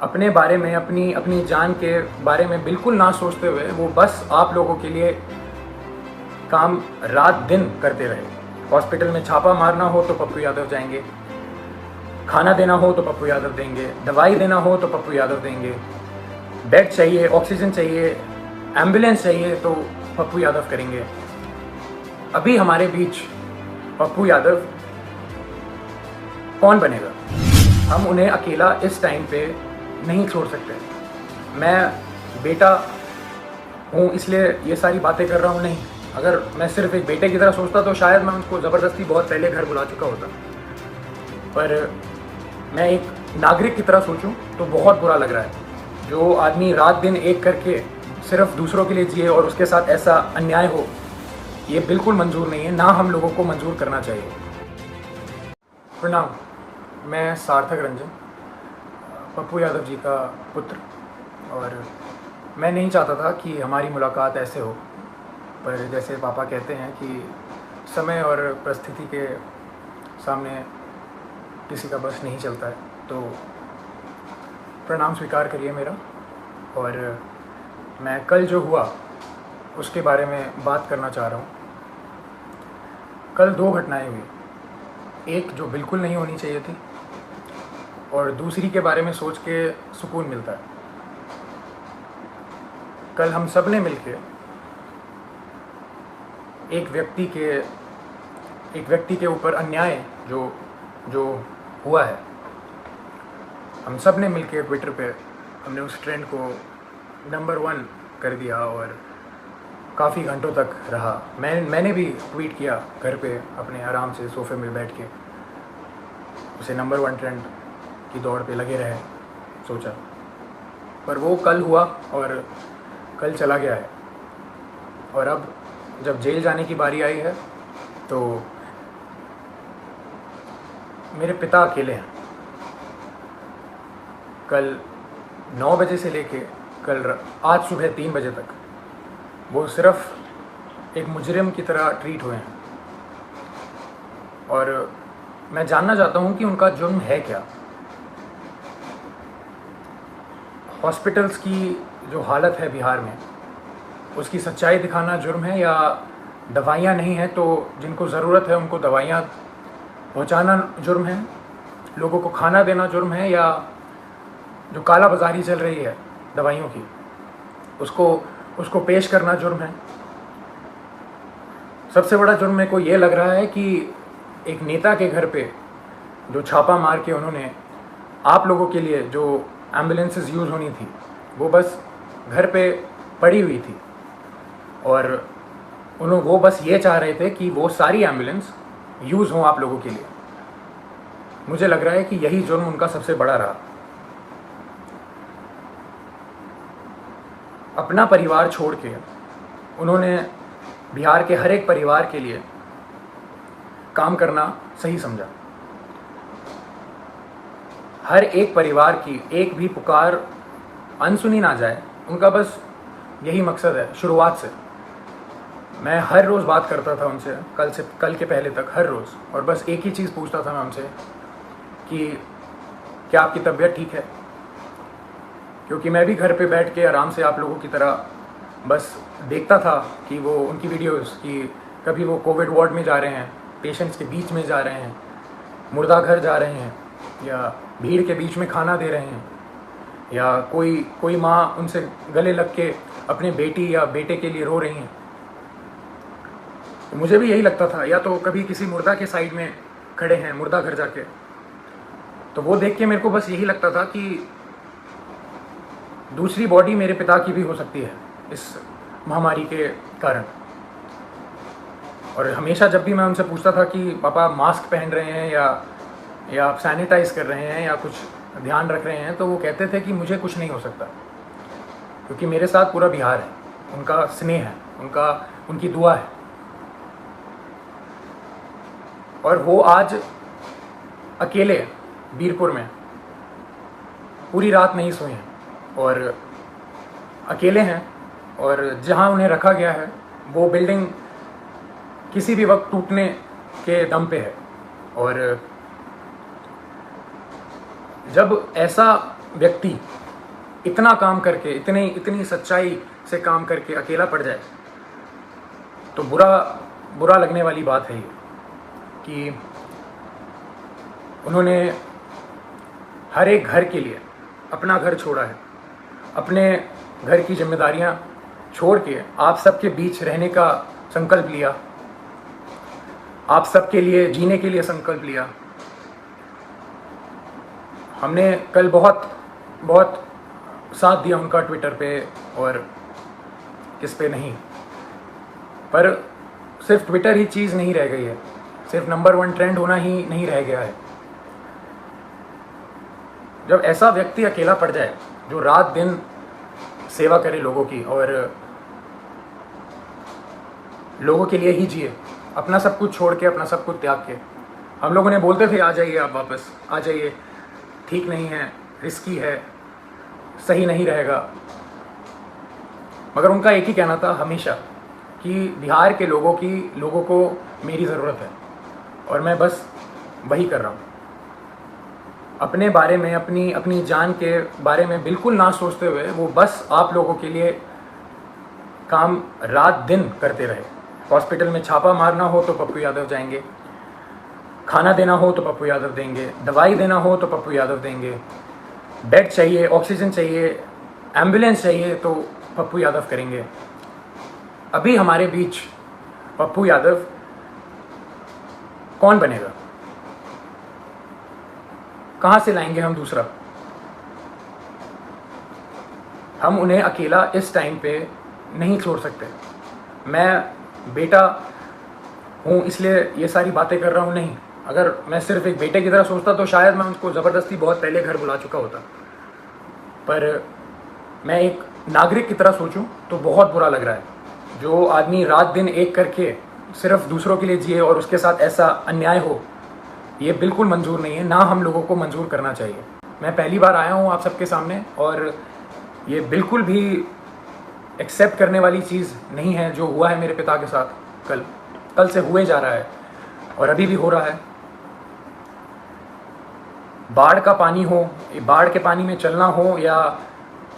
अपने बारे में, अपनी अपनी जान के बारे में बिल्कुल ना सोचते हुए वो बस आप लोगों के लिए काम रात दिन करते रहे। हॉस्पिटल में छापा मारना हो तो पप्पू यादव जाएंगे, खाना देना हो तो पप्पू यादव देंगे, दवाई देना हो तो पप्पू यादव देंगे, बेड चाहिए, ऑक्सीजन चाहिए, एम्बुलेंस चाहिए तो पप्पू यादव करेंगे। अभी हमारे बीच पप्पू यादव कौन बनेगा? हम उन्हें अकेला इस टाइम पे नहीं छोड़ सकते। मैं बेटा हूँ इसलिए ये सारी बातें कर रहा हूँ नहीं। अगर मैं सिर्फ एक बेटे की तरह सोचता तो शायद मैं उनको ज़बरदस्ती बहुत पहले घर बुला चुका होता, पर मैं एक नागरिक की तरह सोचूं तो बहुत बुरा लग रहा है। जो आदमी रात दिन एक करके सिर्फ दूसरों के लिए जिए और उसके साथ ऐसा अन्याय हो, ये बिल्कुल मंजूर नहीं है, ना हम लोगों को मंजूर करना चाहिए। प्रणाम, मैं सार्थक रंजन, पप्पू यादव जी का पुत्र, और मैं नहीं चाहता था कि हमारी मुलाकात ऐसे हो, पर जैसे पापा कहते हैं कि समय और परिस्थिति के सामने किसी का बस नहीं चलता है, तो प्रणाम स्वीकार करिए मेरा। और मैं कल जो हुआ उसके बारे में बात करना चाह रहा हूँ। कल दो घटनाएं हुई, एक जो बिल्कुल नहीं होनी चाहिए थी और दूसरी के बारे में सोच के सुकून मिलता है। कल हम सब ने मिलकर एक व्यक्ति के ऊपर अन्याय जो हुआ है, हम सब ने मिलकर ट्विटर पे हमने उस ट्रेंड को नंबर 1 कर दिया और काफ़ी घंटों तक रहा। मैंने भी ट्वीट किया घर पे अपने आराम से सोफे में बैठ के, उसे नंबर 1 ट्रेंड की दौड़ पे लगे रहे सोचा, पर वो कल हुआ और कल चला गया है। और अब जब जेल जाने की बारी आई है तो मेरे पिता अकेले हैं। कल 9 बजे से लेके आज सुबह 3 बजे तक वो सिर्फ एक मुजरिम की तरह ट्रीट हुए हैं, और मैं जानना चाहता हूं कि उनका जुर्म है क्या। हॉस्पिटल्स की जो हालत है बिहार में, उसकी सच्चाई दिखाना जुर्म है, या दवाइयाँ नहीं हैं तो जिनको ज़रूरत है उनको दवाइयाँ पहुँचाना जुर्म है, लोगों को खाना देना जुर्म है, या जो काला बाजारी चल रही है दवाइयों की उसको पेश करना जुर्म है। सबसे बड़ा जुर्म मेरे को ये लग रहा है कि एक नेता के घर पे जो छापा मार के उन्होंने आप लोगों के लिए जो एम्बुलेंसेस यूज़ होनी थी वो बस घर पे पड़ी हुई थी, और वो बस ये चाह रहे थे कि वो सारी एम्बुलेंस यूज़ हों आप लोगों के लिए। मुझे लग रहा है कि यही जुर्म उनका सबसे बड़ा रहा। अपना परिवार छोड़ के उन्होंने बिहार के हर एक परिवार के लिए काम करना सही समझा। हर एक परिवार की एक भी पुकार अनसुनी ना जाए, उनका बस यही मकसद है। शुरुआत से मैं हर रोज़ बात करता था उनसे, कल के पहले तक हर रोज़, और बस एक ही चीज़ पूछता था मैं उनसे कि क्या आपकी तबीयत ठीक है, क्योंकि मैं भी घर पे बैठ के आराम से आप लोगों की तरह बस देखता था कि वो उनकी वीडियोस कि कभी वो कोविड वार्ड में जा रहे हैं, पेशेंट्स के बीच में जा रहे हैं, मुर्दा घर जा रहे हैं, या भीड़ के बीच में खाना दे रहे हैं, या कोई माँ उनसे गले लग के अपने बेटी या बेटे के लिए रो रही हैं। तो मुझे भी यही लगता था, या तो कभी किसी मुर्दा के साइड में खड़े हैं मुर्दा घर जाके, तो वो देख के मेरे को बस यही लगता था कि दूसरी बॉडी मेरे पिता की भी हो सकती है इस महामारी के कारण। और हमेशा जब भी मैं उनसे पूछता था कि पापा मास्क पहन रहे हैं या आप सैनिटाइज कर रहे हैं या कुछ ध्यान रख रहे हैं, तो वो कहते थे कि मुझे कुछ नहीं हो सकता, क्योंकि मेरे साथ पूरा बिहार है, उनका स्नेह है, उनकी दुआ है। और वो आज अकेले बीरपुर में पूरी रात नहीं सोए हैं और अकेले हैं, और जहां उन्हें रखा गया है वो बिल्डिंग किसी भी वक्त टूटने के दम पे है। और जब ऐसा व्यक्ति इतना काम करके, इतनी सच्चाई से काम करके अकेला पड़ जाए तो बुरा लगने वाली बात है ये कि उन्होंने हर एक घर के लिए अपना घर छोड़ा है, अपने घर की जिम्मेदारियां छोड़ के आप सबके बीच रहने का संकल्प लिया, आप सबके लिए जीने के लिए संकल्प लिया। हमने कल बहुत साथ दिया उनका ट्विटर पे और किस पे नहीं, पर सिर्फ ट्विटर ही चीज़ नहीं रह गई है, सिर्फ नंबर 1 ट्रेंड होना ही नहीं रह गया है। जब ऐसा व्यक्ति अकेला पड़ जाए जो रात दिन सेवा करे लोगों की और लोगों के लिए ही जिए, अपना सब कुछ छोड़ के, अपना सब कुछ त्याग के। हम लोगों ने बोलते थे आ जाइए आप वापस, आ जाइए, ठीक नहीं है, रिस्की है, सही नहीं रहेगा, मगर उनका एक ही कहना था हमेशा कि बिहार के लोगों को मेरी ज़रूरत है और मैं बस वही कर रहा हूँ। अपने बारे में, अपनी जान के बारे में बिल्कुल ना सोचते हुए वो बस आप लोगों के लिए काम रात दिन करते रहे। हॉस्पिटल में छापा मारना हो तो पप्पू यादव जाएंगे, खाना देना हो तो पप्पू यादव देंगे, दवाई देना हो तो पप्पू यादव देंगे, बेड चाहिए, ऑक्सीजन चाहिए, एम्बुलेंस चाहिए तो पप्पू यादव करेंगे। अभी हमारे बीच पप्पू यादव कौन बनेगा? कहाँ से लाएंगे हम दूसरा? हम उन्हें अकेला इस टाइम पे नहीं छोड़ सकते। मैं बेटा हूँ इसलिए ये सारी बातें कर रहा हूँ नहीं। अगर मैं सिर्फ एक बेटे की तरह सोचता तो शायद मैं उनको ज़बरदस्ती बहुत पहले घर बुला चुका होता, पर मैं एक नागरिक की तरह सोचूं तो बहुत बुरा लग रहा है। जो आदमी रात दिन एक करके सिर्फ दूसरों के लिए जिए और उसके साथ ऐसा अन्याय हो, ये बिल्कुल मंजूर नहीं है, ना हम लोगों को मंजूर करना चाहिए। मैं पहली बार आया हूँ आप सबके सामने और ये बिल्कुल भी एक्सेप्ट करने वाली चीज़ नहीं है जो हुआ है मेरे पिता के साथ। कल से हुए जा रहा है और अभी भी हो रहा है। बाढ़ का पानी हो, बाढ़ के पानी में चलना हो, या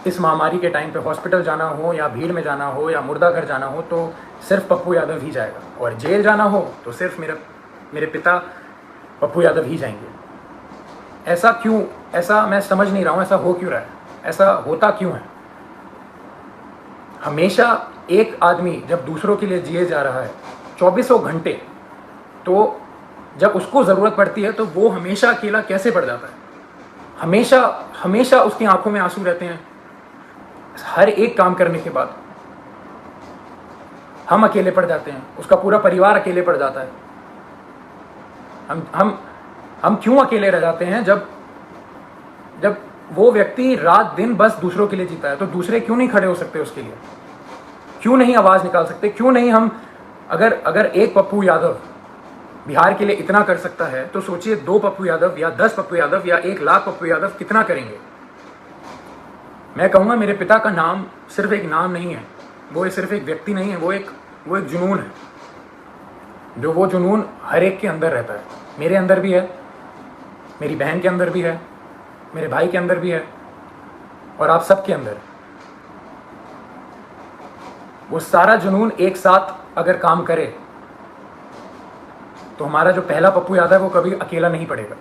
इस महामारी के टाइम पे हॉस्पिटल जाना हो, या भीड़ में जाना हो, या मुर्दा घर जाना हो, तो सिर्फ पप्पू यादव ही जाएगा। और जेल जाना हो तो सिर्फ मेरे पिता पप्पू यादव ही जाएंगे। ऐसा क्यों? ऐसा मैं समझ नहीं रहा हूँ, ऐसा हो क्यों रहा है, ऐसा होता क्यों है? हमेशा एक आदमी जब दूसरों के लिए जिए जा रहा है 24 घंटे, तो जब उसको ज़रूरत पड़ती है तो वो हमेशा अकेला कैसे पड़ जाता है? हमेशा उसकी आंखों में आंसू रहते हैं। हर एक काम करने के बाद हम अकेले पड़ जाते हैं, उसका पूरा परिवार अकेले पड़ जाता है। हम क्यों अकेले रह जाते हैं? जब वो व्यक्ति रात दिन बस दूसरों के लिए जीता है, तो दूसरे क्यों नहीं खड़े हो सकते उसके लिए? क्यों नहीं आवाज़ निकाल सकते? क्यों नहीं हम, अगर एक पप्पू यादव बिहार के लिए इतना कर सकता है, तो सोचिए 2 पप्पू यादव या 10 पप्पू यादव या 1 लाख पप्पू यादव कितना करेंगे। मैं कहूँगा मेरे पिता का नाम सिर्फ एक नाम नहीं है, वो सिर्फ एक व्यक्ति नहीं है, वो एक जुनून है। जो वो जुनून हर एक के अंदर रहता है। मेरे अंदर भी है, मेरी बहन के अंदर भी है, मेरे भाई के अंदर भी है, और आप सबके अंदर। वो सारा जुनून एक साथ अगर काम करे तो हमारा जो पहला पप्पू यादव है वो कभी अकेला नहीं पड़ेगा।